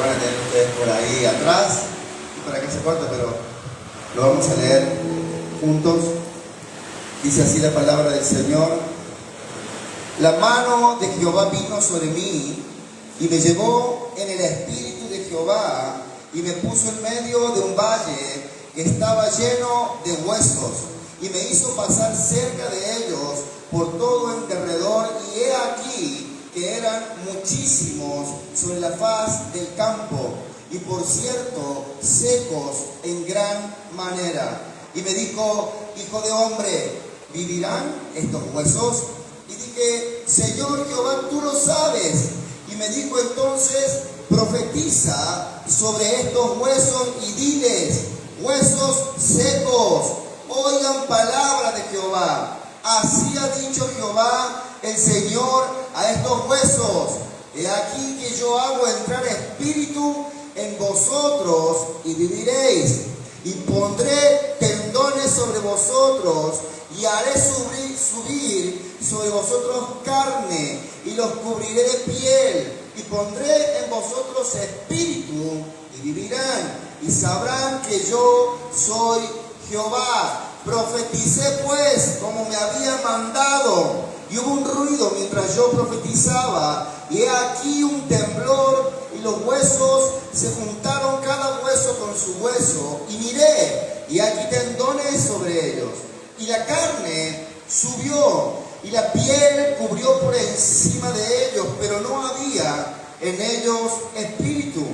van a tener ustedes por ahí atrás, y para que se corte, pero lo vamos a leer juntos. Dice así la palabra del Señor: la mano de Jehová vino sobre mí, y me llevó en el espíritu de Jehová, y me puso en medio de un valle que estaba lleno de huesos, y me hizo pasar cerca de ellos por todo en derredor, y he aquí que eran muchísimos sobre la faz del campo, y por cierto secos en gran manera. Y me dijo: hijo de hombre, ¿vivirán estos huesos? Y dije: Señor Jehová, tú lo sabes. Y me dijo entonces: profetiza sobre estos huesos y diles: huesos secos, oigan palabra de Jehová. Así ha dicho Jehová el Señor a estos huesos: he aquí que yo hago entrar espíritu en vosotros y viviréis, y pondré tendones sobre vosotros, y haré subir sobre vosotros carne, y los cubriré de piel, y pondré en vosotros espíritu, y vivirán, y sabrán que yo soy Jehová. Profeticé pues como me había mandado, y hubo un ruido mientras yo profetizaba, y he aquí un temblor, y los huesos se juntaron cada hueso con su hueso, y miré, y aquí tendones sobre ellos, y la carne subió, y la piel cubrió por encima de ellos, pero no había en ellos espíritu.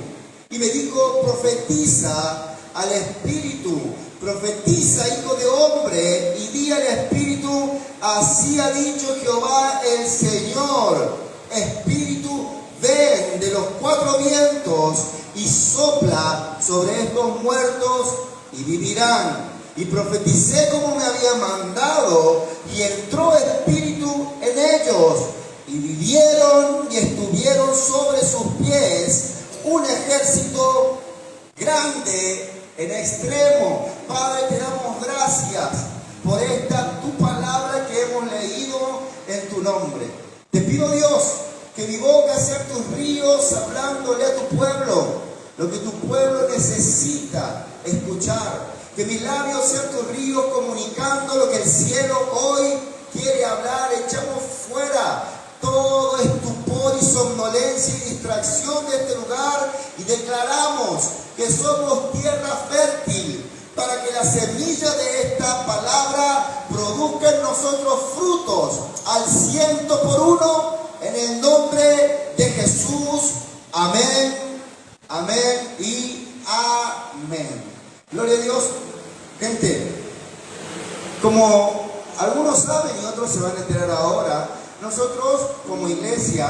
Y me dijo: profetiza al espíritu, profetiza, hijo de hombre, y di al espíritu: así ha dicho Jehová el Señor, espíritu, ven de los cuatro vientos y sopla sobre estos muertos y vivirán. Y profeticé como me había mandado, y entró espíritu en ellos, y vivieron y estuvieron sobre sus pies un ejército grande en extremo. Padre, te damos gracias por esta tu palabra que hemos leído en tu nombre. Te pido, Dios, que mi boca sea tus ríos hablándole a tu pueblo lo que tu pueblo necesita escuchar. Que mis labios sean tus ríos comunicando lo que el cielo hoy quiere hablar. Echamos fuera todo estupor y somnolencia y distracción de este lugar, y declaramos que somos tierra fértil para que la semilla de esta palabra produzca en nosotros frutos al 100%, en el nombre de Jesús. Amén, amén y amén. Gloria a Dios. Gente, como algunos saben y otros se van a enterar ahora, nosotros como iglesia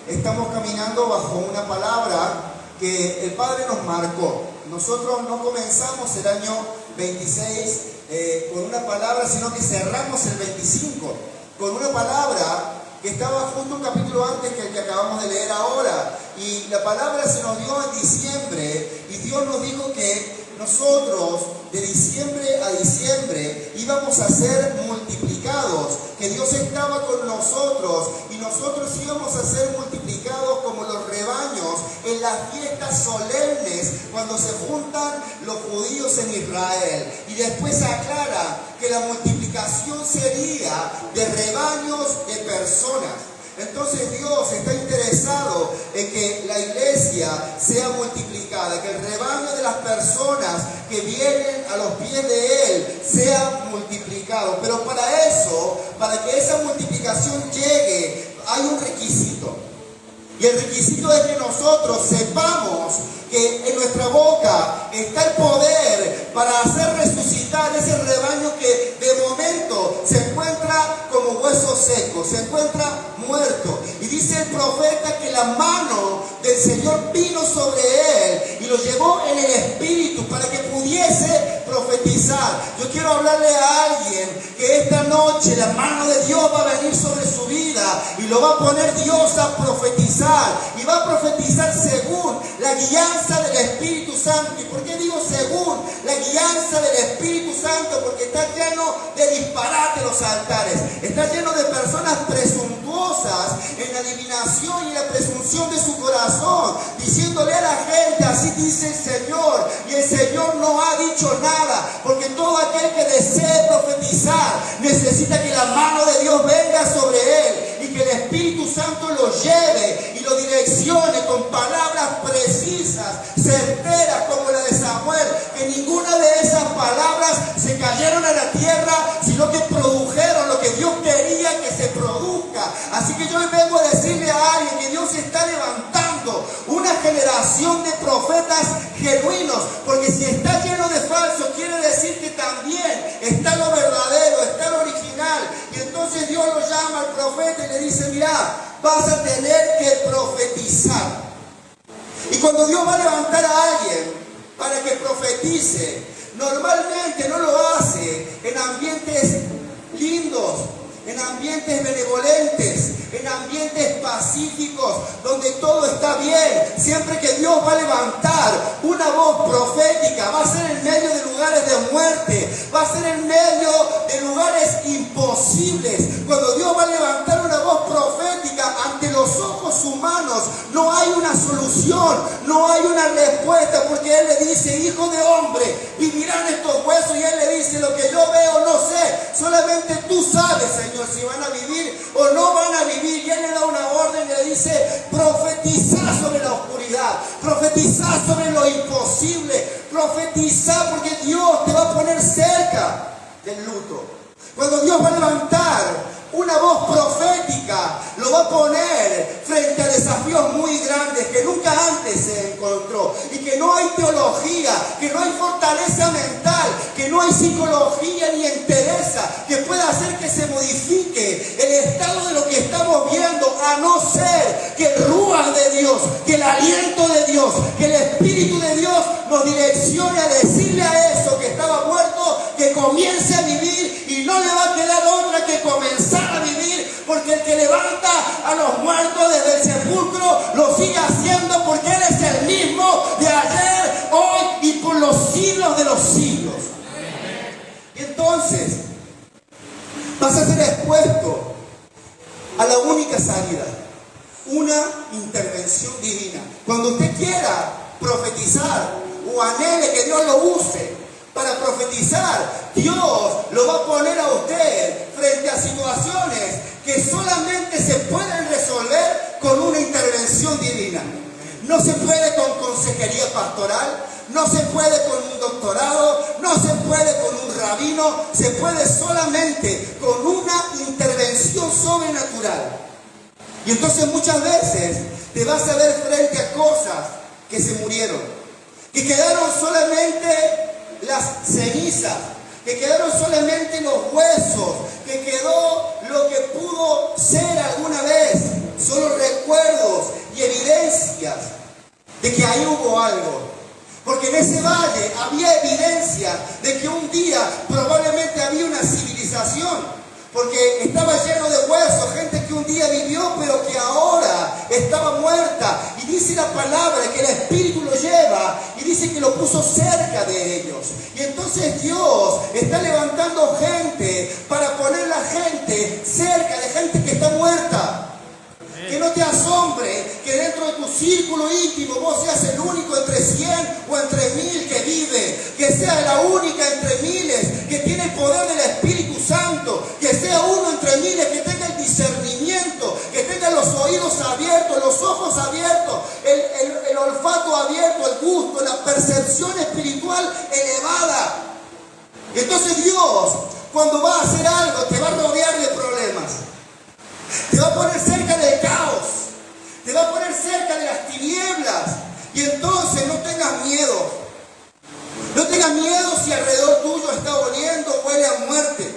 estamos caminando bajo una palabra que el Padre nos marcó. Nosotros no comenzamos el año 26 con una palabra, sino que cerramos el 25 con una palabra que estaba justo un capítulo antes que el que acabamos de leer ahora. Y la palabra se nos dio en diciembre, y Dios nos dijo que nosotros de diciembre a diciembre íbamos a ser multiplicados, que Dios estaba con nosotros y nosotros íbamos a ser multiplicados como los rebaños en las fiestas solemnes cuando se juntan los judíos en Israel. Y después aclara que la multiplicación sería de rebaños de personas. Entonces Dios está interesado en que la iglesia sea multiplicada, que el rebaño de las personas que vienen a los pies de Él sea multiplicado. Pero para eso, para que esa multiplicación llegue, hay un requisito. Y el requisito es que nosotros sepamos que en nuestra boca está el poder para hacer resucitar ese rebaño que de momento se encuentra como hueso seco, se encuentra muerto. Y dice el profeta que la mano del Señor vino sobre él y lo llevó en el espíritu para que pudiese profetizar. Yo quiero hablarle a alguien que esta noche la mano de Dios va a venir sobre su vida y lo va a poner Dios a profetizar, y va a profetizar según la guianza del Espíritu Santo. ¿Y por qué digo según la guianza del Espíritu Santo? Porque está lleno de disparate los altares, está lleno de personas presuntuosas en la adivinación y la presunción de su corazón, diciéndole a la gente así dice el Señor, y el Señor no ha dicho nada, porque todo aquel que desee profetizar necesita que la mano de Dios venga sobre él y que el Espíritu Santo lo lleve y lo direccione con palabras precisas, certeras como la de Samuel, que ninguna de esas palabras se cayeron a la tierra, sino que produjeron lo que Dios quería que se produzca. Así que yo hoy vengo a decirle a alguien que Dios está levantando una generación de profetas genuinos, porque si está lleno de falsos, quiere decir que también está lo verdadero, está lo original. Y entonces Dios lo llama al profeta y le dice: mira, vas a tener que profetizar. Y cuando Dios va a levantar a alguien para que profetice, normalmente no lo hace en ambientes lindos, en ambientes benevolentes, en ambientes pacíficos, donde todo está bien. Siempre que Dios va a levantar una voz profética, va a ser en medio de lugares de muerte, va a ser en medio de lugares imposibles. Cuando Dios va a levantar una voz profética ante los ojos humanos, no hay una solución, no hay una respuesta, porque Él le dice: hijo de hombre, vivirán estos huesos. Y Él le dice: lo que yo veo no sé, solamente tú sabes, Señor, si van a vivir o no van a vivir. Y Él le da una orden y le dice: profetizá sobre la oscuridad, profetizá sobre lo imposible, profetizá, porque Dios te va a poner cerca del luto. Cuando Dios va a levantar una voz profética, lo va a poner frente a desafíos muy grandes que nunca antes se encontró, y que no hay teología, que no hay fortaleza mental, que no hay psicología ni entereza que pueda hacer que se modifique el estado de lo que estamos viendo, a no ser que el ruaj de Dios, que el aliento de Dios, que el Espíritu de Dios nos direccione a decirle a eso que estaba muerto que comience a vivir, y no le va a quedar otra que comenzar a vivir, porque el que levanta a los muertos desde el sepulcro lo sigue haciendo, porque Él es el mismo de ayer, hoy y por los siglos de los siglos. Y entonces vas a ser expuesto a la única salida, una intervención divina. Cuando usted quiera profetizar o anhele que Dios lo use para profetizar, Dios lo va a poner a usted frente a situaciones que solamente se pueden resolver con una intervención divina. No se puede con consejería pastoral, no se puede con un doctorado, no se puede con un rabino, se puede solamente con una intervención sobrenatural. Y entonces muchas veces te vas a ver frente a cosas que se murieron, que quedaron solamente las cenizas, que quedaron solamente los huesos, que quedó lo que pudo ser alguna vez, solo recuerdos y evidencias de que ahí hubo algo. Porque en ese valle había evidencia de que un día probablemente había una civilización, porque estaba lleno de huesos, gente que un día vivió pero que ahora estaba muerta. Y dice la palabra que el Espíritu lo lleva y dice que lo puso cerca de ellos. Y entonces Dios está levantando gente para poner la gente cerca de gente que está muerta. Que no te asombre que dentro de tu círculo íntimo vos seas el único entre 100 o entre 1000 que vive. Que sea la única entre miles que tiene el poder del Espíritu Santo. Que sea uno entre miles que tenga el discernimiento, que tenga los oídos abiertos, los ojos abiertos, el olfato abierto, el gusto, la percepción espiritual elevada. Y entonces Dios, cuando va a hacer algo, te va a rodear de problemas. Te va a poner cerca del caos, te va a poner cerca de las tinieblas. Y entonces no tengas miedo. No tengas miedo si alrededor tuyo está oliendo, huele a muerte.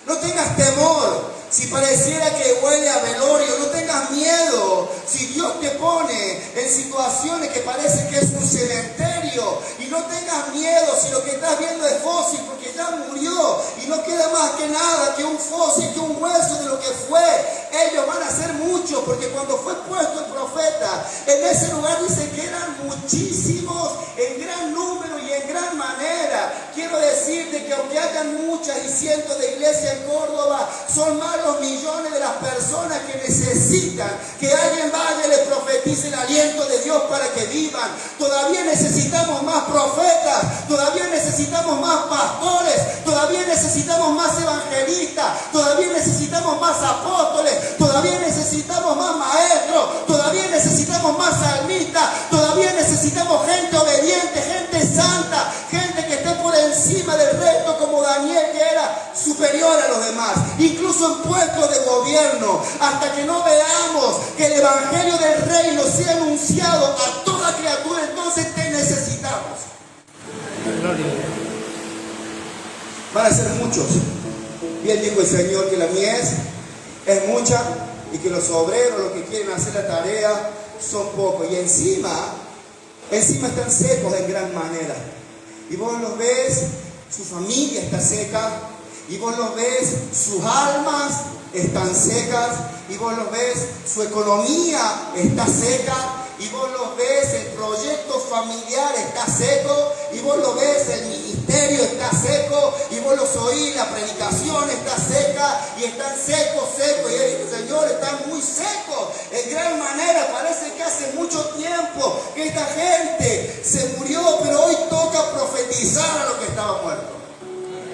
No tengas temor si pareciera que huele a velorio. No tengas miedo si Dios te pone en situaciones que parece que es un cementerio. Y no tengas miedo si lo que estás viendo es fósil, porque ya murió y no queda más que nada, que un fósil, que un hueso de lo que fue. Ellos van a ser muchos, porque cuando fue puesto el profeta en ese lugar dice que eran muchísimos, en gran número y en gran manera. Quiero decirte que aunque hayan muchas y cientos de iglesias en Córdoba, son más los millones de las personas que necesitan que alguien vaya y les profetice el aliento de Dios para que vivan. Todavía necesitamos más profetas, todavía necesitamos más pastores, todavía necesitamos más evangelistas, todavía necesitamos más apóstoles, todavía necesitamos más maestros, todavía necesitamos más salmistas, todavía necesitamos gente obediente, gente santa, gente que esté por encima del resto como Daniel, que era superior a los demás, incluso en puestos de gobierno, hasta que no veamos que el evangelio del reino sea anunciado a toda criatura. Entonces te necesitamos. Van a ser muchos. Bien dijo el Señor que la mies es mucha y que los obreros, los que quieren hacer la tarea, son pocos. Y encima están secos en gran manera. Y vos los ves, su familia está seca. Y vos los ves, sus almas están secas. Y vos los ves, su economía está seca. Y vos los ves, el proyecto familiar está seco. Y vos lo ves, el ministerio está seco. Y vos los oís, la predicación está seca. Y están secos. Y el Señor está muy seco. En gran manera, parece que hace mucho tiempo que esta gente se murió. Pero hoy toca profetizar a lo que estaba muerto.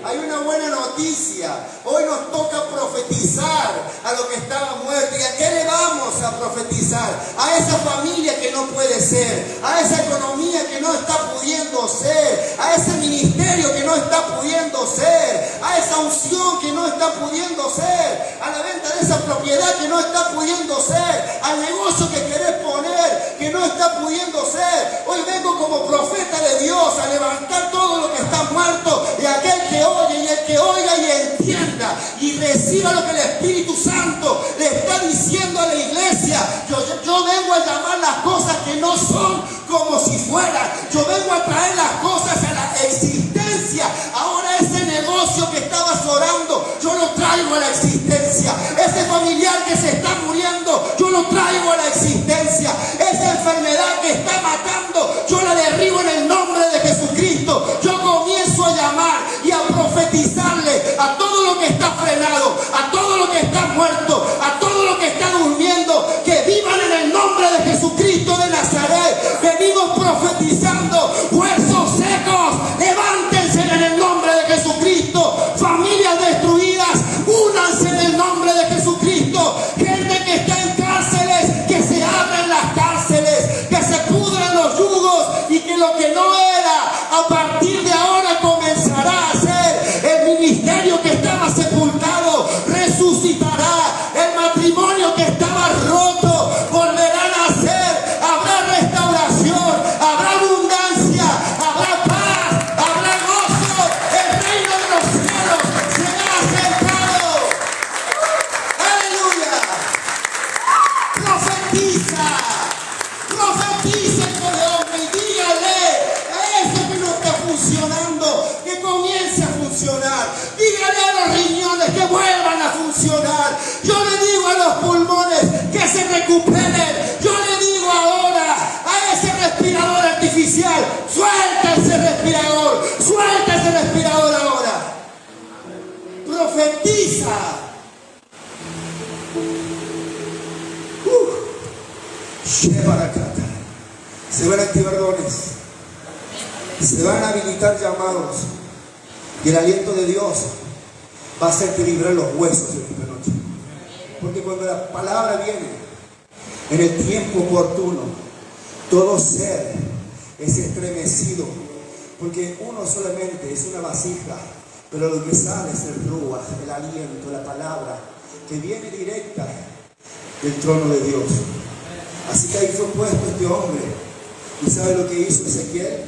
Hay una buena noticia. Hoy nos toca profetizar a lo que estaba muerto. ¿Y a qué le vamos a profetizar? A esa familia que no puede ser, a esa economía que no está pudiendo ser, a ese ministerio que no está pudiendo ser, a esa unción que no está pudiendo ser, a la venta de esa propiedad que no está pudiendo ser, al negocio que querés poner que no está pudiendo ser. Hoy vengo como profeta de Dios a levantar todo lo que está muerto, y aquel que oye y el que oiga y entienda y reciba lo que el Espíritu Santo le está diciendo a la iglesia. Yo vengo a llamar las cosas que no son como si fueran. Yo vengo a traer las cosas a la existencia. Ahora ese negocio que estabas orando, yo lo traigo a la existencia. Ese familiar que se está muriendo, yo lo traigo a la existencia. Esa enfermedad que está matando, yo la derribo en el nombre de Jesucristo. Yo comienzo a llamar y a profetizarle a todo lo que está frenado, a todo lo que está muerto, a todo lo que está durmiendo, que vivan en el nombre de Jesucristo de Nazaret. Venimos profetizando: huesos secos, levántense en el nombre de Jesucristo. Familias destruidas, únanse en el nombre de Jesucristo. Gente que está en cárceles, que se abren las cárceles, que se pudren los yugos, y que lo que no era, a partir de ahora comenzará a ser. El ministerio que estaba sepultado resucitará. El matrimonio que estaba roto volverá a nacer. Habrá restauración, habrá abundancia, habrá paz, habrá gozo. El reino de los cielos será acercado. ¡Aleluya! Profetiza, hijo de hombre, y dígale a eso que no está funcionando que comience a funcionar. Dígale a los riñones que vuelvan a funcionar. Yo le digo a los pulmones que se recuperen. Yo le digo ahora a ese respirador artificial: suelta ese respirador ahora. Profetiza. Se van a activar dones, se van a habilitar llamados, y el aliento de Dios va a hacerte vibrar los huesos en esta noche. Porque cuando la palabra viene en el tiempo oportuno, todo ser es estremecido, porque uno solamente es una vasija, pero lo que sale es el ruaj, el aliento, la palabra que viene directa del trono de Dios. Así que ahí fue puesto este hombre. ¿Y sabe lo que hizo Ezequiel?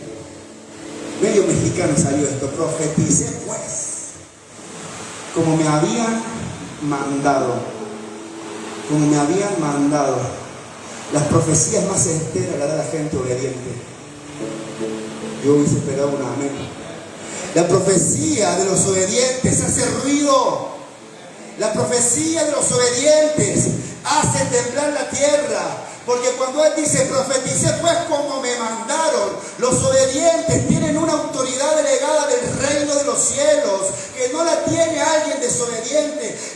Medio mexicano salió esto: profeticé pues, como me habían mandado. Como me habían mandado. Las profecías más enteras las da la gente obediente. Yo hubiese esperado un amén. La profecía de los obedientes hace ruido. La profecía de los obedientes hace temblar la tierra. Porque cuando él dice: profeticé pues como me mandaron, los obedientes tienen una autoridad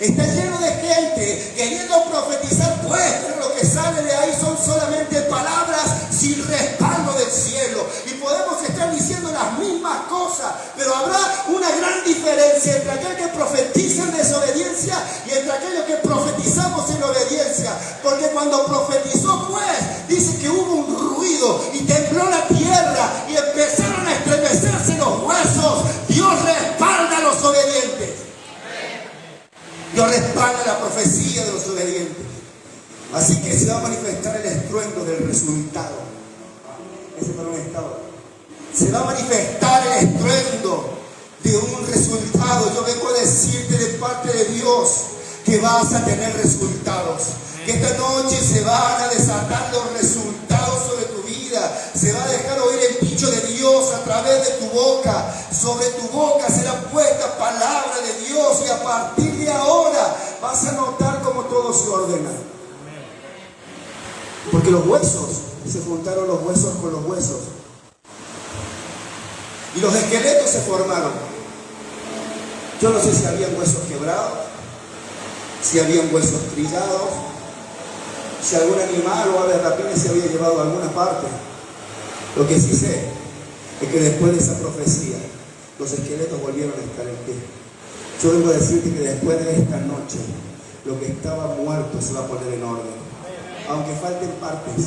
Está lleno de gente queriendo profetizar, pues, pero lo que sale de ahí son solamente palabras sin respaldo del cielo. Y podemos estar diciendo las mismas cosas, pero habrá una gran diferencia entre aquel que profetiza en desobediencia y entre aquellos que profetizamos en obediencia. Porque cuando profetizó, pues, dice que hubo un ruido y tembló la tierra y empezaron a estremecerse los huesos. Dios respalda a los obedientes. Dios respalda la profecía de los obedientes. Así que se va a manifestar el estruendo del resultado. Ese fue un estado. Se va a manifestar el estruendo de un resultado. Yo vengo a decirte de parte de Dios que vas a tener resultados. Que esta noche se van a desatar los resultados sobre tu vida. Se va a dejar oír el dicho de Dios a través de tu boca. Sobre tu boca será puesta palabra de Dios. Y a partir de ahora vas a notar cómo todo se ordena. Porque los huesos, se juntaron los huesos con los huesos. Y los esqueletos se formaron. Yo no sé si habían huesos quebrados, si habían huesos trillados, si algún animal o ave rapina se había llevado a alguna parte. Lo que sí sé es que después de esa profecía, los esqueletos volvieron a estar en pie. Yo vengo a decirte que después de esta noche, lo que estaba muerto se va a poner en orden. Aunque falten partes,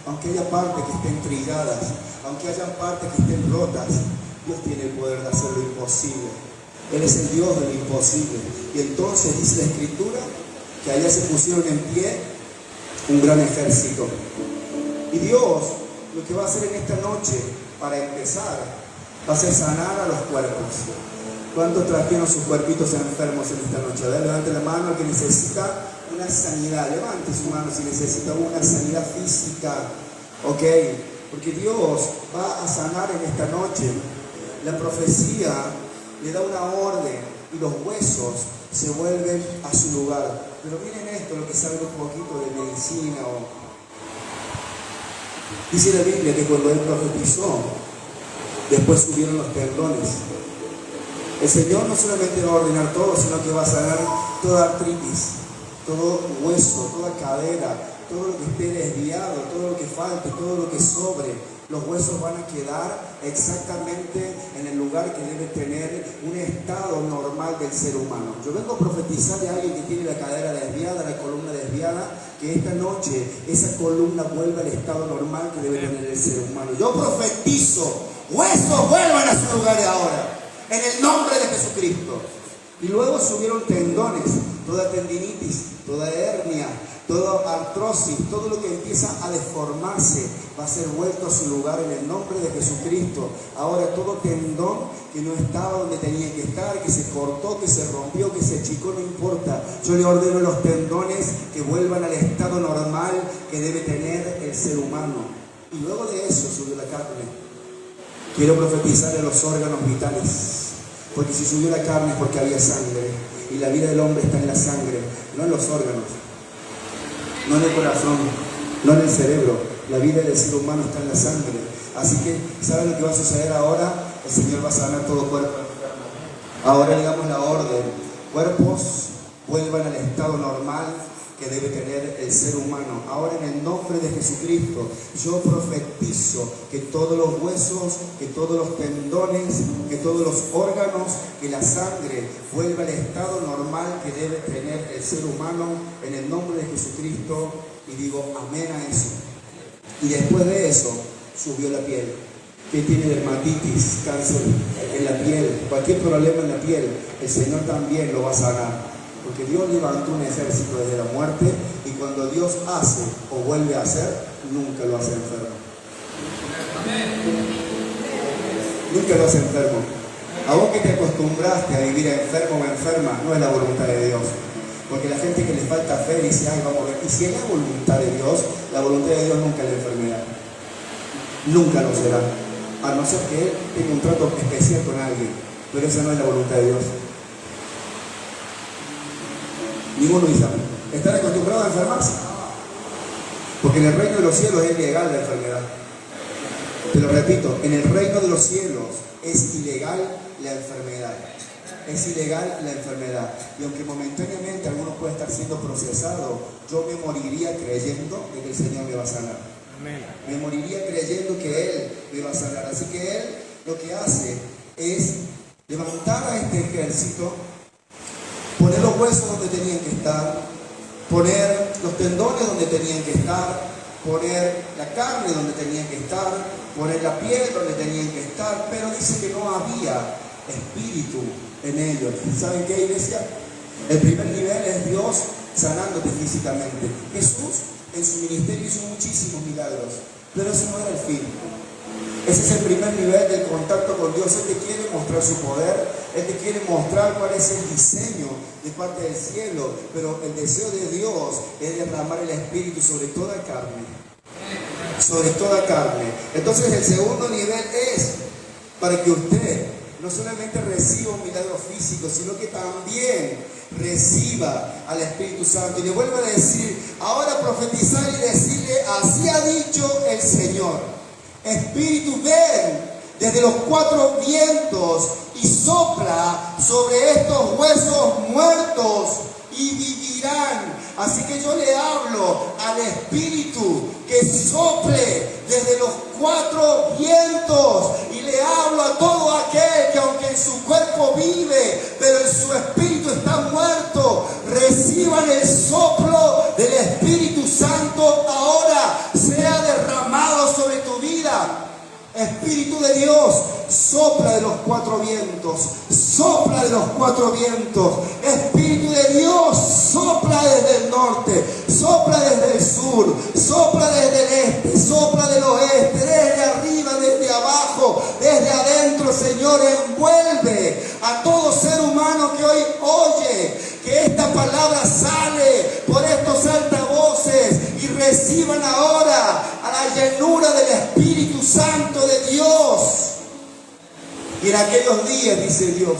aunque haya partes que estén trilladas, aunque haya partes que estén rotas, Dios tiene el poder de hacer lo imposible. Él es el Dios de lo imposible. Y entonces dice la Escritura que allá se pusieron en pie un gran ejército. Y Dios lo que va a hacer en esta noche, para empezar, va a ser sanar a los cuerpos. ¿Cuántos trajeron sus cuerpitos enfermos en esta noche? A ver, levante la mano al que necesita una sanidad. Levante su mano si necesita una sanidad física. Ok, porque Dios va a sanar en esta noche. La profecía le da una orden y los huesos se vuelven a su lugar. Pero miren esto, lo que saben un poquito de medicina. Dice la Biblia que cuando él profetizó, después subieron los tendones. El Señor no solamente va a ordenar todo, sino que va a sanar toda artritis, todo hueso, toda cadera, todo lo que esté desviado, todo lo que falte, todo lo que sobre. Los huesos van a quedar exactamente en el lugar que debe tener un estado normal del ser humano. Yo vengo a profetizar de alguien que tiene la cadera desviada, la columna desviada, que esta noche esa columna vuelva al estado normal que debe tener el ser humano. Yo profetizo, huesos vuelvan a su lugar ahora, en el nombre de Jesucristo. Y luego subieron tendones, toda tendinitis, toda hernia, toda artrosis, todo lo que empieza a deformarse va a ser vuelto a su lugar en el nombre de Jesucristo. Ahora todo tendón que no estaba donde tenía que estar, que se cortó, que se rompió, que se achicó, no importa. Yo le ordeno a los tendones que vuelvan al estado normal que debe tener el ser humano. Y luego de eso subió la carne. Quiero profetizar en los órganos vitales. Porque si subió la carne es porque había sangre. Y la vida del hombre está en la sangre, no en los órganos, no en el corazón, no en el cerebro. La vida del ser humano está en la sangre. Así que, ¿saben lo que va a suceder ahora? El Señor va a sanar todo cuerpo enfermo. Ahora le damos la orden. Cuerpos vuelvan al estado normal que debe tener el ser humano. Ahora en el nombre de Jesucristo, yo profetizo que todos los huesos, que todos los tendones, que todos los órganos, que la sangre vuelva al estado normal que debe tener el ser humano en el nombre de Jesucristo. Y digo amén a eso. Y después de eso, subió la piel. ¿Quién tiene dermatitis, cáncer en la piel, cualquier problema en la piel? El Señor también lo va a sanar. Porque Dios levantó un ejército desde la muerte y cuando Dios hace o vuelve a hacer, nunca lo hace enfermo. Nunca lo hace enfermo. A vos que te acostumbraste a vivir enfermo o enferma, no es la voluntad de Dios. Porque la gente que le falta fe dice, ay, vamos a ver. Y si es la voluntad de Dios, la voluntad de Dios nunca es la enfermedad. Nunca lo será. A no ser que Él tenga un trato especial con alguien. Pero esa no es la voluntad de Dios. Ninguno dice amén. ¿Están acostumbrados a enfermarse? Porque en el reino de los cielos es ilegal la enfermedad. Te lo repito, en el reino de los cielos es ilegal la enfermedad. es ilegal la enfermedad. Y aunque momentáneamente alguno puede estar siendo procesado, yo me moriría creyendo de que el Señor me va a sanar. Amén. Me moriría creyendo que Él me va a sanar. Así que Él lo que hace es levantar a este ejército, poner los huesos donde tenían que estar, poner los tendones donde tenían que estar, poner la carne donde tenían que estar, poner la piel donde tenían que estar, pero dice que no había espíritu en ellos. ¿Saben qué, iglesia? El primer nivel es Dios sanándote físicamente. Jesús en su ministerio hizo muchísimos milagros, pero ese no era el fin. Ese es el primer nivel del contacto con Dios. Él te quiere mostrar su poder, Él te quiere mostrar cuál es el diseño de parte del cielo, pero el deseo de Dios es derramar el Espíritu sobre toda carne. Sobre toda carne. Entonces el segundo nivel es para que usted no solamente reciba un milagro físico, sino que también reciba al Espíritu Santo. Y le vuelvo a decir, ahora profetizar y decirle, así ha dicho el Señor. Espíritu, ven desde los cuatro vientos y sopla sobre estos huesos muertos y vivirán. Así que yo le hablo al Espíritu que sople desde los cuatro vientos, y le hablo a todo aquel que aunque en su cuerpo vive, pero en su espíritu está muerto, reciban el soplo del Espíritu Santo ahora, sea derramado sobre tu vida. Espíritu de Dios, sopla de los cuatro vientos, sopla de los cuatro vientos. Espíritu de Dios, sopla desde el norte, sopla desde el sur, sopla desde el este, sopla del oeste, desde arriba, desde abajo, desde adentro. Señor, envuelve a todo ser humano que hoy oye, que esta palabra sale por estos altavoces y reciban ahora a la llenura del Espíritu Santo de Dios. Y en aquellos días, dice Dios,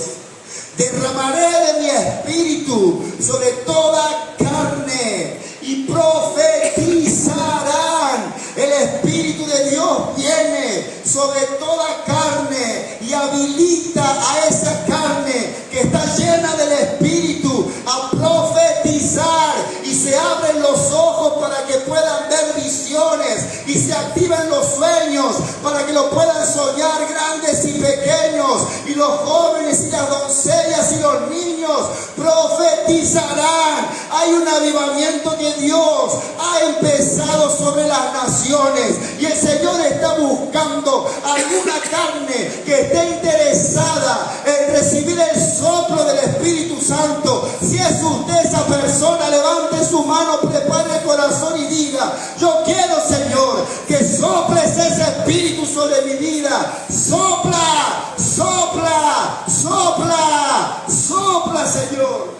derramaré de mi espíritu sobre toda carne y profetizarán. El Espíritu de Dios viene sobre toda carne y habilita a esa carne que está llena del Espíritu a profetizar, y se abren los ojos para que puedan ver visiones, y se activan los sueños para que lo puedan soñar grandes y pequeños, y los jóvenes y las doncellas y los niños profetizarán. Hay un avivamiento que Dios ha empezado sobre las naciones, y el Señor está buscando alguna carne que esté interesada en recibir el soplo del Espíritu Santo. Si es usted esa persona, levante su mano, prepare el corazón y diga: yo quiero, Señor, que soples ese Espíritu sobre mi vida. Sopla, sopla, sopla, sopla, Señor.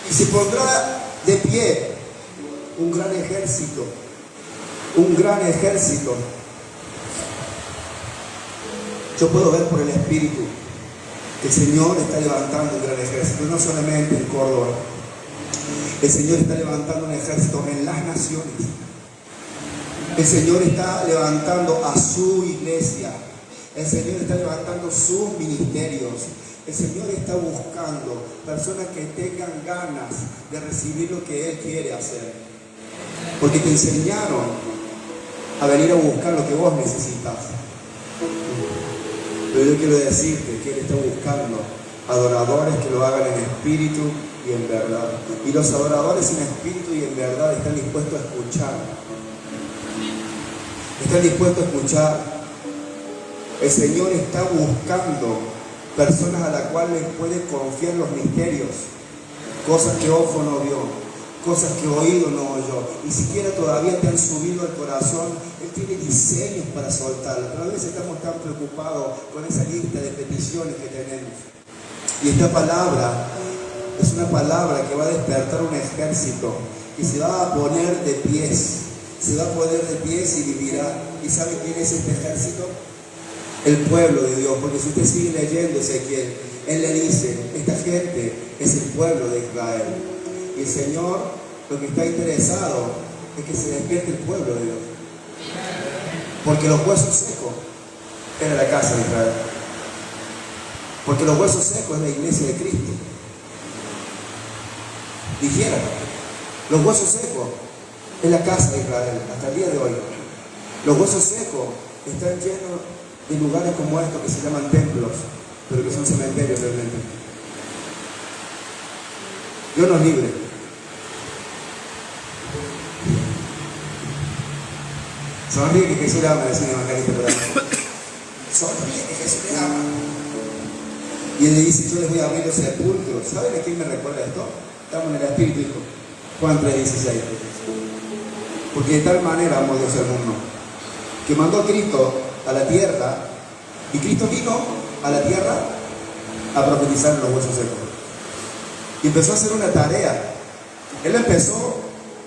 Y se pondrá de pie un gran ejército, un gran ejército. Yo puedo ver por el Espíritu que el Señor está levantando un gran ejército, no solamente en Córdoba. El Señor está levantando un ejército en las naciones. El Señor está levantando a su iglesia. El Señor está levantando sus ministerios. El Señor está buscando personas que tengan ganas de recibir lo que Él quiere hacer. Porque te enseñaron a venir a buscar lo que vos necesitas. Pero yo quiero decirte que Él está buscando adoradores que lo hagan en espíritu y en verdad. Y los adoradores en espíritu y en verdad están dispuestos a escuchar. Están dispuestos a escuchar. El Señor está buscando personas a las cuales puede confiar los misterios, cosas que ojo no vio, cosas que oído no oyó, ni siquiera todavía te han subido al corazón. Él tiene diseños para soltarlos, pero a veces estamos tan preocupados con esa lista de peticiones que tenemos. Y esta palabra es una palabra que va a despertar un ejército que se va a poner de pies, se va a poner de pies y vivirá. ¿Y sabe quién es este ejército? El pueblo de Dios, porque si usted sigue leyendo Ezequiel, él le dice: esta gente es el pueblo de Israel. Y el Señor lo que está interesado es que se despierte el pueblo de Dios, porque los huesos secos era la casa de Israel. Porque los huesos secos es la iglesia de Cristo. Dijera, los huesos secos es la casa de Israel, hasta el día de hoy. Los huesos secos están llenos de lugares como estos que se llaman templos, pero que son cementerios realmente. Dios nos libre. Sonríe que Jesús le ama, decía un evangelista por ahí. Sonríe que Jesús le ama. Y él le dice, yo les voy a abrir los sepulcros. ¿Saben a quién me recuerda esto? Estamos en el Espíritu, hijo. Juan 3:16. Porque de tal manera amó Dios al mundo, que mandó a Cristo a la tierra, y Cristo vino a la tierra a profetizar en los huesos secos. Y empezó a hacer una tarea. Él empezó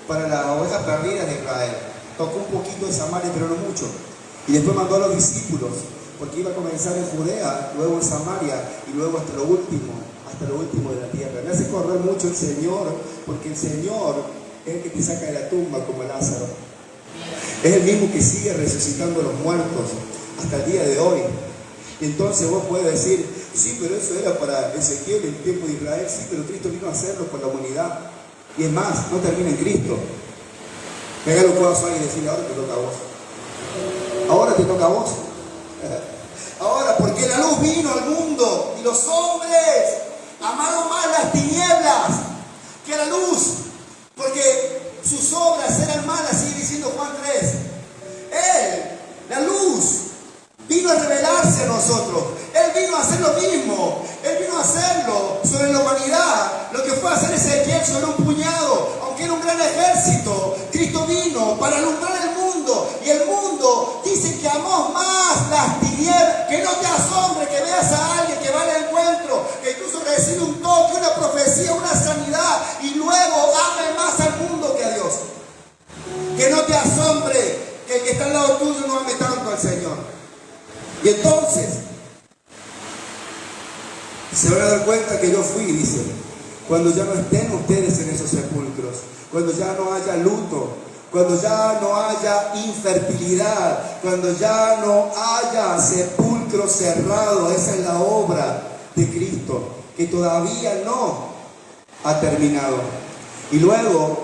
para las ovejas perdidas de Israel. Tocó un poquito de Samaria, pero no mucho. Y después mandó a los discípulos, porque iba a comenzar en Judea, luego en Samaria, y luego hasta lo último de la tierra. Me hace correr mucho el Señor, porque el Señor es el que te saca de la tumba como Lázaro. Es el mismo que sigue resucitando a los muertos hasta el día de hoy. Y entonces vos puedes decir, sí, pero eso era para Ezequiel en el tiempo de Israel. Sí, pero Cristo vino a hacerlo por la humanidad. Y es más, no termina en Cristo. Pégale un codazo ahí y decirle, ahora te toca a vos. Ahora te toca a vos. Ahora, porque la luz vino al mundo y los hombres amaron más las tinieblas que la luz, porque sus obras eran malas, sigue diciendo Juan 3. Él, la luz, vino a revelarse a nosotros. Él vino a hacer lo mismo. Él vino a hacerlo sobre la humanidad. Lo que fue a hacer Ezequiel sobre un puñado, aunque era un gran ejército. Cristo vino para alumbrar el mundo. Y el mundo dice que amó más las tinieblas. Que no te asombre que veas a alguien que va al encuentro, que incluso recibe un toque, una profecía, una sanidad, y luego ame más al mundo que a Dios. Que no te asombre que el que está al lado tuyo no ame tanto al Señor. Y entonces se van a dar cuenta que yo fui, dice, cuando ya no estén ustedes en esos sepulcros, cuando ya no haya luto, cuando ya no haya infertilidad, cuando ya no haya sepulcro cerrado. Esa es la obra de Cristo, que todavía no ha terminado. Y luego,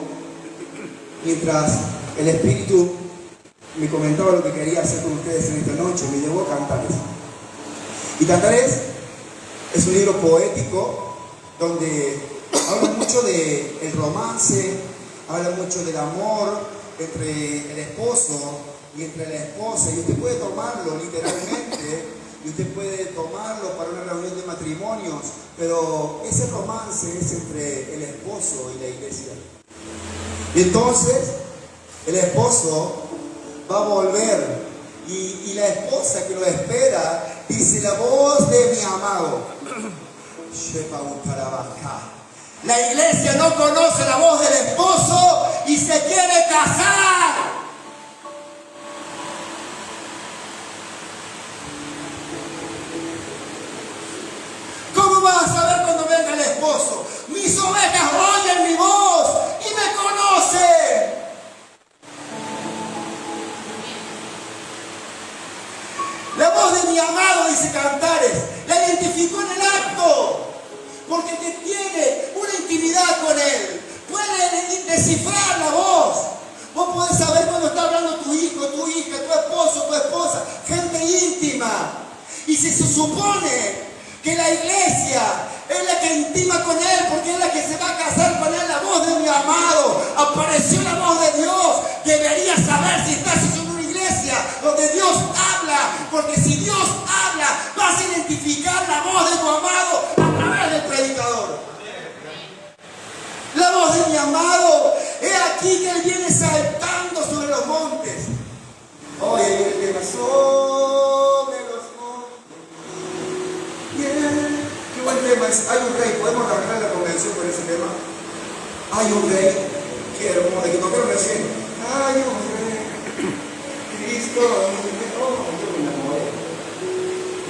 mientras el Espíritu me comentaba lo que quería hacer con ustedes en esta noche, me llevó a Cantares. Y Cantares es un libro poético donde habla mucho del romance, habla mucho del amor entre el esposo y entre la esposa. Y usted puede tomarlo literalmente, y usted puede tomarlo para una reunión de matrimonios, pero ese romance es entre el esposo y la iglesia. Y entonces el esposo va a volver, y la esposa que lo espera dice: la voz de mi amado. La iglesia no conoce la voz del esposo y se quiere casar. ¿Cómo vas a saber cuando venga el esposo? Mis ovejas oyen mi voz y me conocen. La voz de mi amado, dice Cantares, la identificó en el acto, porque que tiene una intimidad con él, puede descifrar la voz. Vos podés saber cuando está hablando tu hijo, tu hija, tu esposo, tu esposa, gente íntima. Y si se supone que la iglesia es la que intima con él, porque es la que se va a casar con él, la voz de mi amado, apareció la voz de Dios, deberías saber si estás en una iglesia donde Dios habla, porque si Dios habla, vas a identificar la voz de tu amado a través del predicador. La voz de mi amado, es aquí que él viene saltando sobre los montes. Oye, el tema sobre los montes. Yeah. Qué buen tema es. Hay un rey, podemos arrancar la convención con ese tema. Hay un rey, qué hermoso, de que tocaron recién. Hay un rey, Cristo. Oh, yo me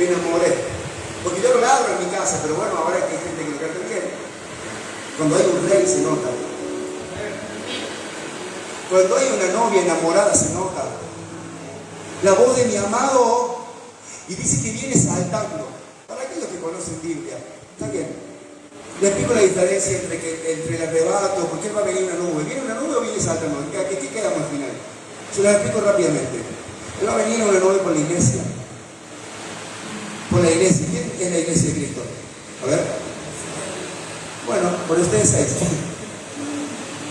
enamoré. Porque yo lo ladro en mi casa, pero bueno, ahora que hay gente que lo canta bien. Cuando hay un rey se nota. Cuando hay una novia enamorada se nota. La voz de mi amado, y dice que viene saltando. Para aquellos que conocen Biblia. Está bien. Les explico la diferencia entre el arrebato, porque él va a venir una nube. ¿Viene una nube o viene saltando? ¿Qué quedamos al final? Se los explico rápidamente. Él va a venir una nube por la iglesia. Por la iglesia. ¿Quién es la iglesia de Cristo? A ver. Bueno, por ustedes 6.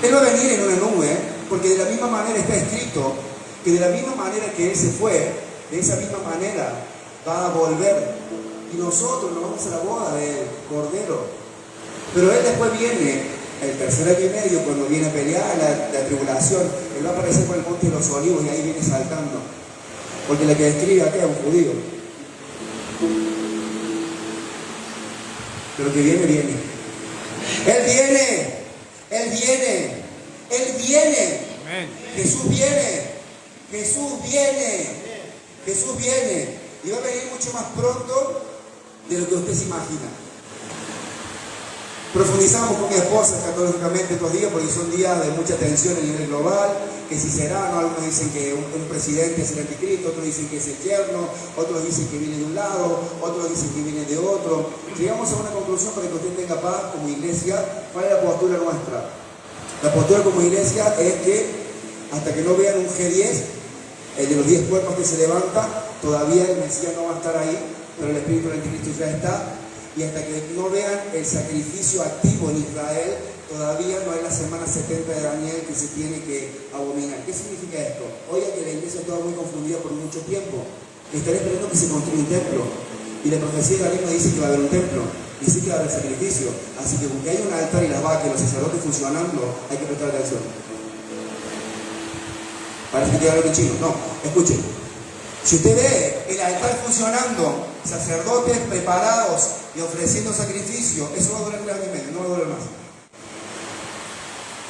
Él va a venir en una nube, porque de la misma manera está escrito que de la misma manera que Él se fue, de esa misma manera va a volver. Y nosotros nos vamos a la boda del Cordero. Pero Él después viene, el tercer año y medio, cuando viene a pelear la tribulación, Él va a aparecer por el monte de los olivos y ahí viene saltando. Porque la que describe acá es un judío. Pero que viene, viene. Él viene. Él viene. Él viene. Amén. Jesús viene. Jesús viene. Jesús viene. Y va a venir mucho más pronto de lo que usted se imagina. Profundizamos con mi esposa escatológicamente estos días porque son días de mucha tensión a nivel global, que si será, ¿no? Algunos dicen que un presidente es el anticristo, otros dicen que es el yerno, otros dicen que viene de un lado, otros dicen que viene de otro. Llegamos a una conclusión para que usted tenga paz como iglesia. ¿Cuál es la postura nuestra? La postura como iglesia es que hasta que no vean un G10, el de los 10 cuerpos que se levanta, todavía el Mesías no va a estar ahí, pero el espíritu del anticristo ya está. Y hasta que no vean el sacrificio activo en Israel, todavía no es la semana 70 de Daniel que se tiene que abominar. ¿Qué significa esto? Hoy que la iglesia estaba muy confundida por mucho tiempo. Estaré esperando que se construya un templo. Y la profecía de Daniel me dice que va a haber un templo. Dice que va a haber sacrificio. Así que aunque hay un altar y las vacas y los sacerdotes funcionando, hay que prestar atención. Parece que hablo de chino. No, escuchen. Si usted ve el altar funcionando, sacerdotes preparados y ofreciendo sacrificio, eso va a durar 3 años y medio, no va a durar más.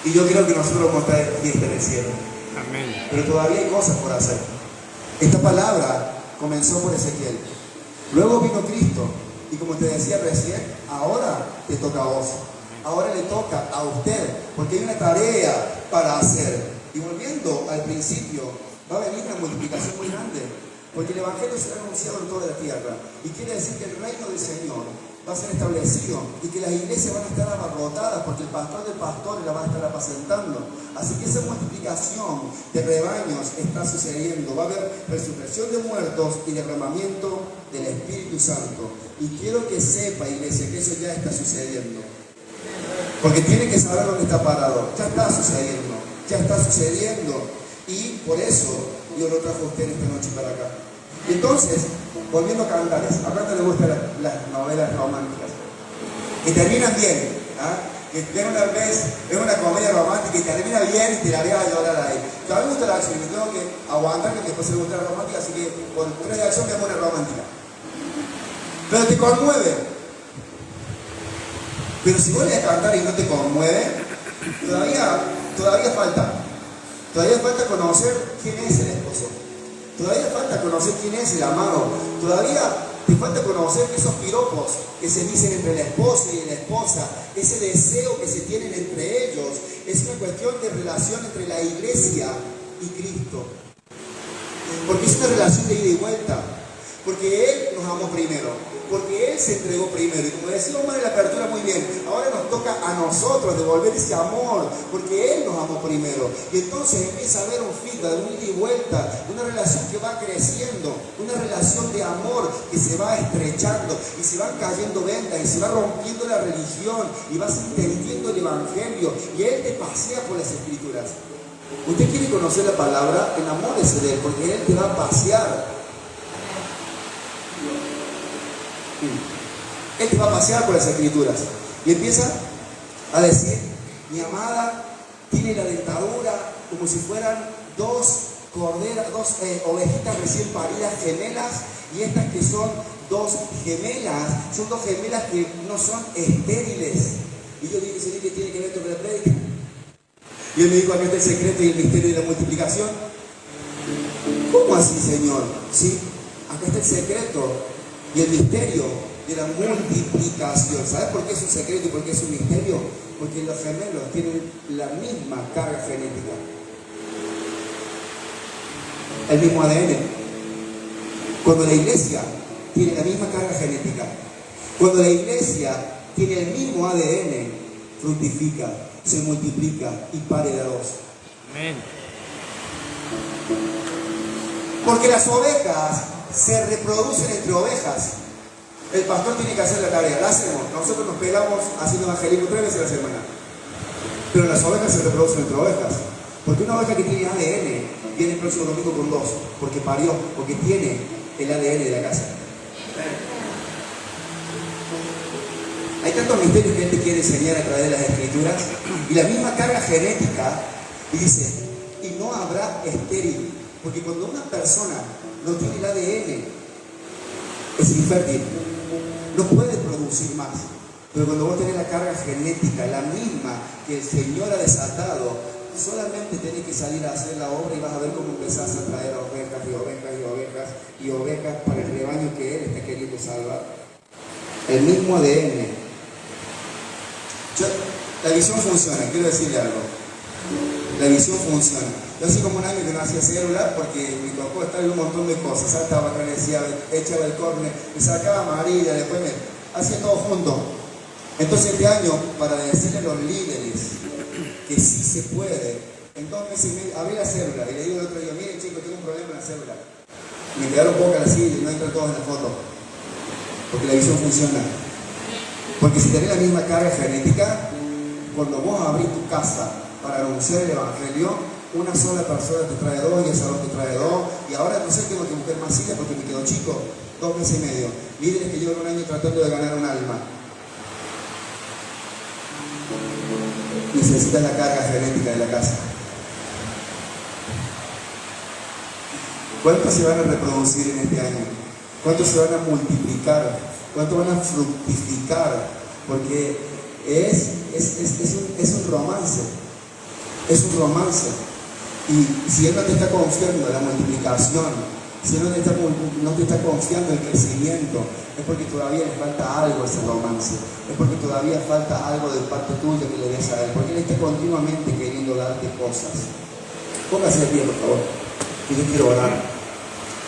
Y yo creo que nosotros vamos a estar de fiesta en el cielo. Amén. Pero todavía hay cosas por hacer. Esta palabra comenzó por Ezequiel. Luego vino Cristo. Y como te decía recién, ahora te toca a vos. Ahora le toca a usted. Porque hay una tarea para hacer. Y volviendo al principio, va a venir una multiplicación muy grande. Porque el Evangelio será anunciado en toda la tierra. Y quiere decir que el reino del Señor va a ser establecido y que las iglesias van a estar abarrotadas porque el pastor del pastor la va a estar apacentando. Así que esa multiplicación de rebaños está sucediendo. Va a haber resurrección de muertos y derramamiento del Espíritu Santo. Y quiero que sepa, iglesia, que eso ya está sucediendo. Porque tiene que saber dónde está parado. Ya está sucediendo. Ya está sucediendo. Y por eso Dios lo trajo a usted esta noche para acá. Entonces, volviendo a Cantares, a Cantares le gustan las novelas románticas. Que terminan bien, ¿ah? Que ven una vez, ven una comedia romántica y termina bien y te la haría a llorar ahí. A mí me gusta la acción, me tengo que aguantar que después se me gusta la romántica, así que por 3 de acción me hago una romántica. Pero te conmueve. Pero si vuelves a cantar y no te conmueve, todavía falta. Todavía falta conocer quién es el esposo. Todavía falta conocer quién es el amado. Todavía te falta conocer esos piropos que se dicen entre el esposo y la esposa. Ese deseo que se tienen entre ellos. Es una cuestión de relación entre la iglesia y Cristo. Porque es una relación de ida y vuelta. Porque Él nos amó primero. Porque Él se entregó primero. Y como decía Omar en la apertura muy bien, ahora nos toca a nosotros devolver ese amor. Porque Él nos amó primero. Y entonces empieza a haber un feedback, un ida y vuelta. Una relación que va creciendo. Una relación de amor que se va estrechando. Y se van cayendo vendas. Y se va rompiendo la religión. Y vas entendiendo el Evangelio. Y Él te pasea por las Escrituras. Usted quiere conocer la palabra, enamórese de Él. Porque Él te va a pasear. Él te va a pasear por las Escrituras y empieza a decir: mi amada tiene la dentadura como si fueran dos ovejitas recién paridas gemelas, y estas que son dos gemelas, son dos gemelas que no son estériles. Y yo dije: Señor, ¿qué tiene que ver con la prédica? Y él me dijo: acá está el secreto y el misterio de la multiplicación. ¿Cómo así, Señor? Sí, acá está el secreto y el misterio de la multiplicación. ¿Sabes por qué es un secreto y por qué es un misterio? Porque los gemelos tienen la misma carga genética, el mismo ADN. Cuando la iglesia tiene la misma carga genética Cuando la iglesia tiene el mismo ADN, fructifica, se multiplica y pare de a dos. Amén. Porque las ovejas se reproducen entre ovejas. El pastor tiene que hacer la tarea, la hacemos. Nosotros nos pegamos haciendo evangelismo 3 veces a la semana. Pero las ovejas se reproducen entre ovejas. Porque una oveja que tiene ADN viene el próximo domingo con 2. Porque parió, porque tiene el ADN de la casa. Hay tantos misterios que Él te quiere enseñar a través de las Escrituras. Y la misma carga genética, y dice, y no habrá estéril. Porque cuando una persona no tiene el ADN, es infértil. No puede producir más. Pero cuando vos tenés la carga genética, la misma que el Señor ha desatado, solamente tenés que salir a hacer la obra y vas a ver cómo empezás a traer ovejas y ovejas y ovejas y ovejas para el rebaño que Él está queriendo salvar. El mismo ADN. La visión funciona, quiero decirle algo. La visión funciona. Yo hace como un año que no hacía célula porque me tocó estar en un montón de cosas. Estaba acá, decía, echaba el córner, me sacaba amarilla, después me hacía todo junto. Entonces este año, para decirle a los líderes que sí se puede, entonces abrí la célula y le digo el otro día, miren chicos, tengo un problema en la célula. Me quedaron pocas las sillas y no entran todos en la foto. Porque la visión funciona. Porque si tenés la misma carga genética, cuando vos abrís tu casa para anunciar el Evangelio, una sola persona te trae 2 y el salón te trae 2. Y ahora no sé, tengo que buscar más sillas porque me quedo chico. 2 meses y medio. Líderes que llevan un año tratando de ganar un alma. Necesitas la carga genética de la casa. ¿Cuántos se van a reproducir en este año? ¿Cuántos se van a multiplicar? ¿Cuántos van a fructificar? Porque es un romance. Es un romance. Y si Él no te está confiando en la multiplicación, si Él no te está confiando en el crecimiento, es porque todavía le falta algo a ese romance. Es porque todavía falta algo de parte tuya que le des a Él. Porque Él está continuamente queriendo darte cosas. Póngase de pie, por favor, que yo quiero orar.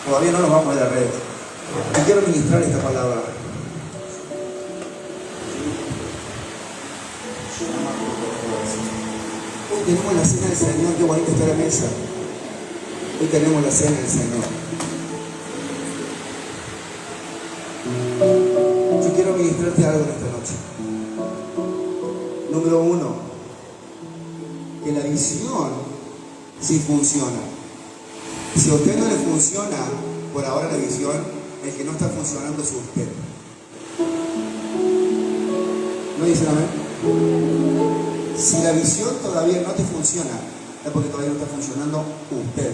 Todavía no nos vamos de la red. Y quiero ministrar esta palabra. Hoy tenemos la cena del Señor, qué bonita está la mesa. Hoy tenemos la cena del Señor. Yo quiero ministrarte algo en esta noche. Número 1, que la visión sí funciona. Si a usted no le funciona por ahora la visión, el que no está funcionando es usted. ¿No dicen amén? Si la visión todavía no te funciona, es porque todavía no está funcionando usted.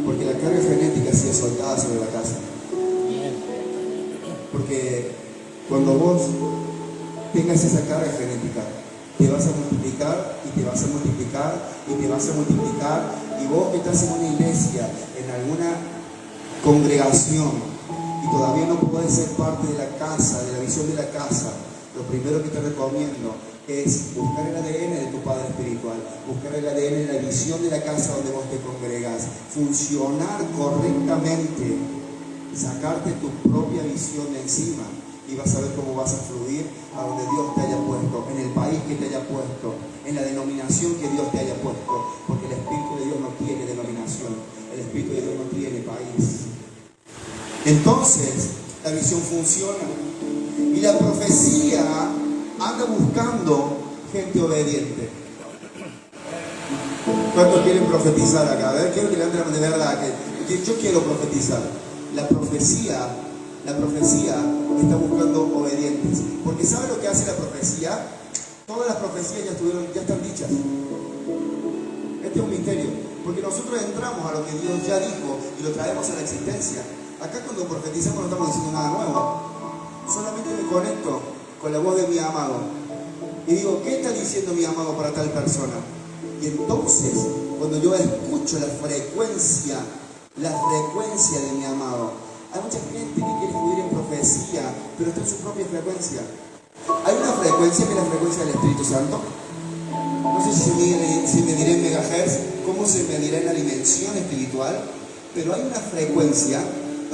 Porque la carga genética sí es soltada sobre la casa. Porque cuando vos tengas esa carga genética, te vas a multiplicar y te vas a multiplicar y te vas a multiplicar. Y vos que estás en una iglesia, en alguna congregación, y todavía no podés ser parte de la casa, de la visión de la casa, lo primero que te recomiendo es buscar el ADN de tu padre espiritual, buscar el ADN de la visión de la casa donde vos te congregas, funcionar correctamente, sacarte tu propia visión de encima y vas a ver cómo vas a fluir a donde Dios te haya puesto, en el país que te haya puesto, en la denominación que Dios te haya puesto, porque el Espíritu de Dios no tiene denominación, el Espíritu de Dios no tiene país. Entonces, la visión funciona. Y la profecía anda buscando gente obediente. ¿Cuántos quieren profetizar acá? A ver, quiero que le anden de verdad. Que yo quiero profetizar. La profecía está buscando obedientes. Porque ¿sabe lo que hace la profecía? Todas las profecías ya están dichas. Este es un misterio. Porque nosotros entramos a lo que Dios ya dijo y lo traemos a la existencia. Acá cuando profetizamos no estamos diciendo nada nuevo. Solamente me conecto con la voz de mi amado y digo, ¿qué está diciendo mi amado para tal persona? Y entonces, cuando yo escucho la frecuencia de mi amado, hay mucha gente que quiere fluir en profecía, pero está en su propia frecuencia. Hay una frecuencia que es la frecuencia del Espíritu Santo. No sé si me diré en megahertz, cómo se medirá en la dimensión espiritual, pero hay una frecuencia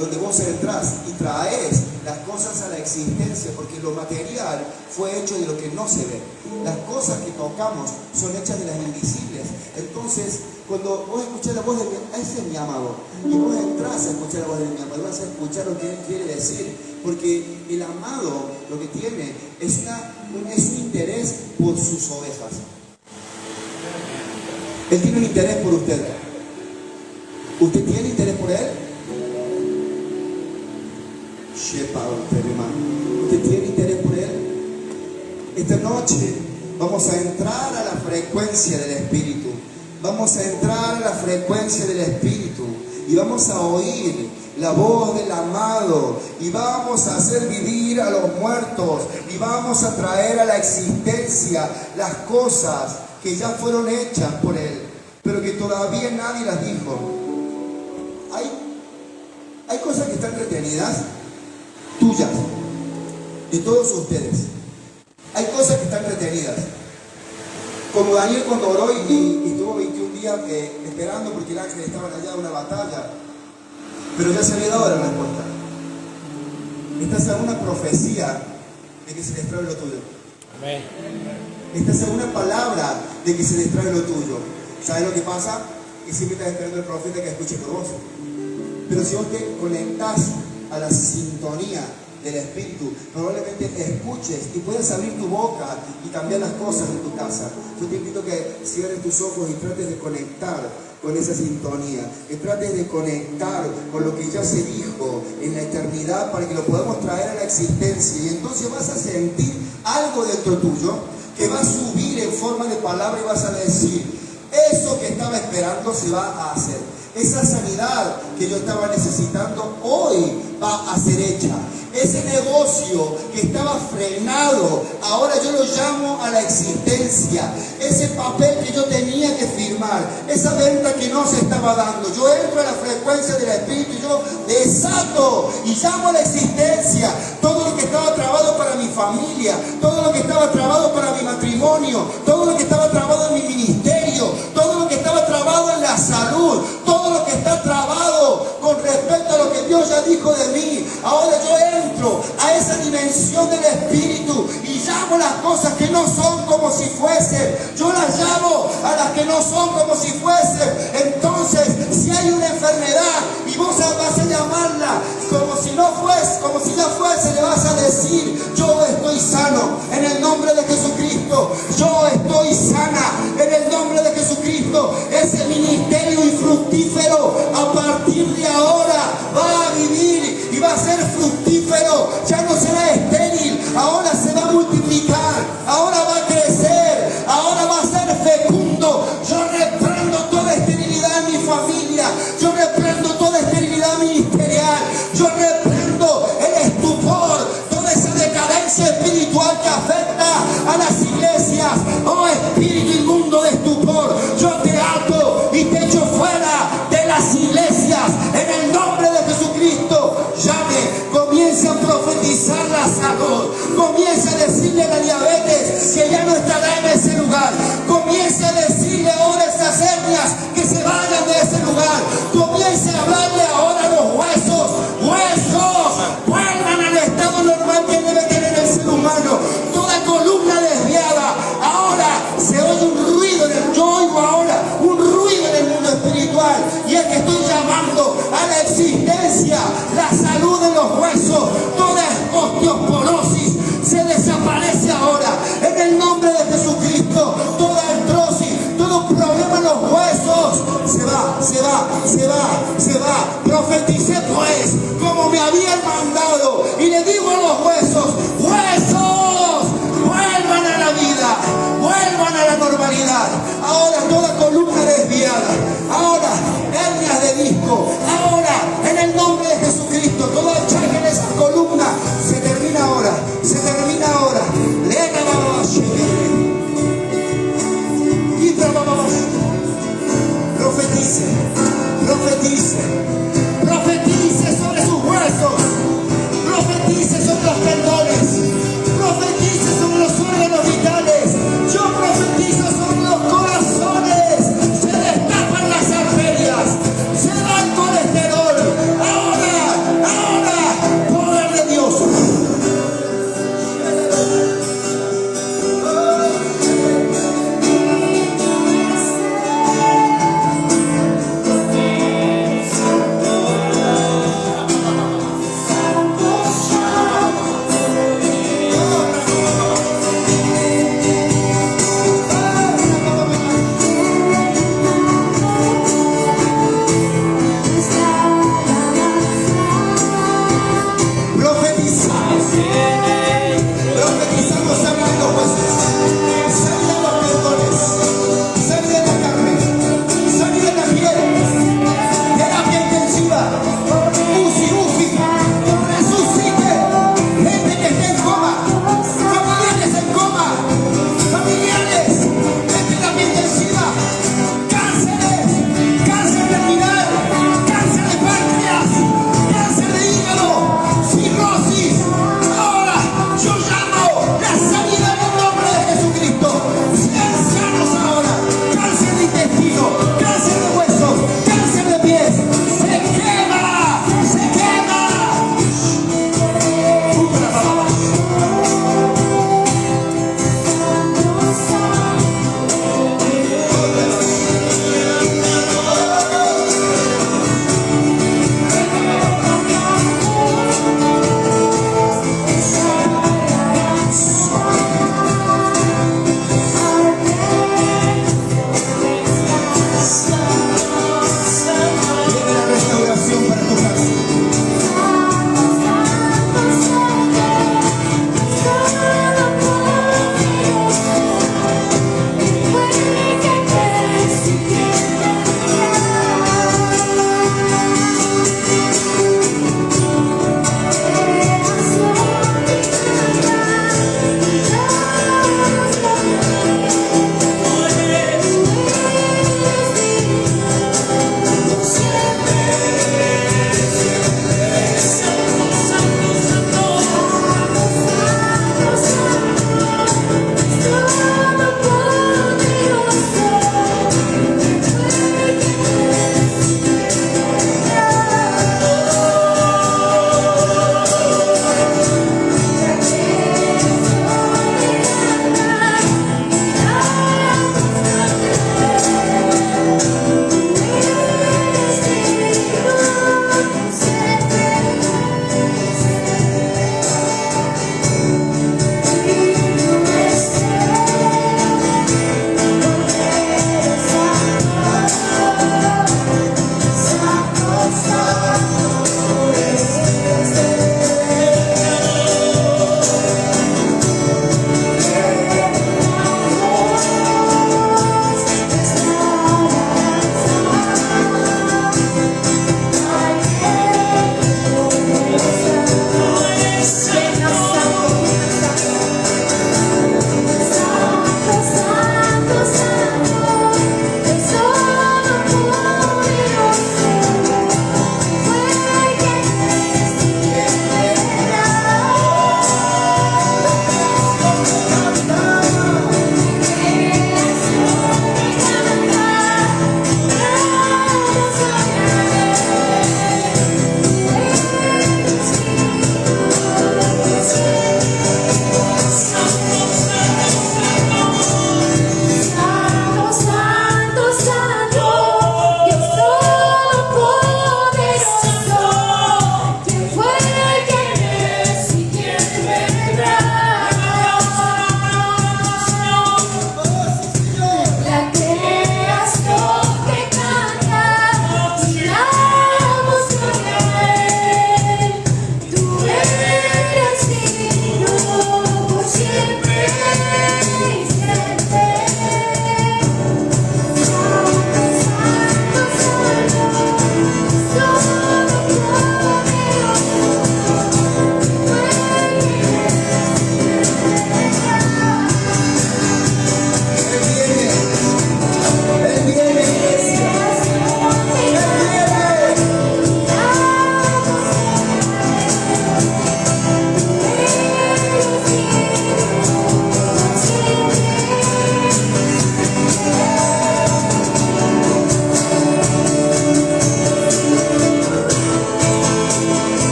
donde vos entras y traes las cosas a la existencia, porque lo material fue hecho de lo que no se ve. Las cosas que tocamos son hechas de las invisibles. Entonces, cuando vos escuchás la voz de ese es mi amado, y vos entras a escuchar la voz de mi amado, vas a escuchar lo que él quiere decir, porque el amado lo que tiene es un interés por sus ovejas. Él tiene un interés por usted. ¿Usted tiene interés por él? ¿Usted tiene interés por él? Esta noche vamos a entrar a la frecuencia del Espíritu. Vamos a entrar a la frecuencia del Espíritu y vamos a oír la voz del amado y vamos a hacer vivir a los muertos y vamos a traer a la existencia las cosas que ya fueron hechas por él, pero que todavía nadie las dijo. Hay cosas que están retenidas, tuyas, de todos ustedes. Hay cosas que están retenidas. Como Daniel cuando oró y estuvo 21 días esperando porque el ángel estaba allá en una batalla, pero ya se había dado la respuesta. Esta es una profecía de que se destruye lo tuyo. Amén. Esta es una palabra de que se destruye lo tuyo. ¿Sabes lo que pasa? Que siempre estás esperando al profeta que escuche tu voz. Pero si vos te conectás a la sintonía del Espíritu, probablemente escuches y puedas abrir tu boca y cambiar las cosas en tu casa. Yo te invito a que cierres tus ojos y trates de conectar con esa sintonía, que trates de conectar con lo que ya se dijo en la eternidad para que lo podamos traer a la existencia, y entonces vas a sentir algo dentro tuyo que va a subir en forma de palabra y vas a decir: eso que estaba esperando se va a hacer. Esa sanidad que yo estaba necesitando hoy va a ser hecha. Ese negocio que estaba frenado, ahora yo lo llamo a la existencia. Ese papel que yo tenía que firmar, esa venta que no se estaba dando, yo entro a la frecuencia del Espíritu y yo desato y llamo a la existencia todo lo que estaba trabado para mi familia, todo lo que estaba trabado para mi matrimonio, todo lo que estaba trabado en mi ministerio, todo lo que estaba trabado en la salud, todo lo que está trabado con respecto a lo que Dios ya dijo de mí. Ahora yo entro a esa dimensión del Espíritu y llamo las cosas que no son como si fuesen. Yo las llamo a las que no son como si fuesen. Entonces, si hay una enfermedad y vos vas a llamarla como si no fuese, como si ya fuese, le vas a decir: yo estoy sano en el nombre de Jesucristo. Yo estoy sana en el nombre de Jesucristo. Ese ministerio infructífero a partir de ahora va a vivir y va a ser fructífero. Ya no será estéril, ahora se va a multiplicar, ahora va a crecer, ahora va a ser fecundo. Yo reprendo toda esterilidad en mi familia, yo reprendo toda esterilidad ministerial, yo reprendo el estupor, toda esa decadencia espiritual que afecta a las iglesias. Oh espíritu inmundo de estupor, yo te ato y te echo fuera de las iglesias en el nombre de Jesucristo. Llame, comience a profetizar la salud, comience a decirle a la diabetes que ya no estará en ese lugar, comience a decirle ahora a esas hernias que se vayan de ese lugar, comience a hablarle ahora a los huesos: vuelvan al estado normal que debe tener el ser humano. Toda columna desviada, ahora se oye un ruido yo oigo ahora un ruido en el mundo espiritual, y es que estoy llamando a la existencia la salud de los huesos. Toda osteoporosis se desaparece ahora en el nombre de Jesucristo. Toda artrosis, todo problema en los huesos se va. Profeticé pues como me habían mandado, y le digo a los huesos: vuelvan a la vida, vuelvan a la normalidad. Ahora toda columna desviada, ahora hernias de disco,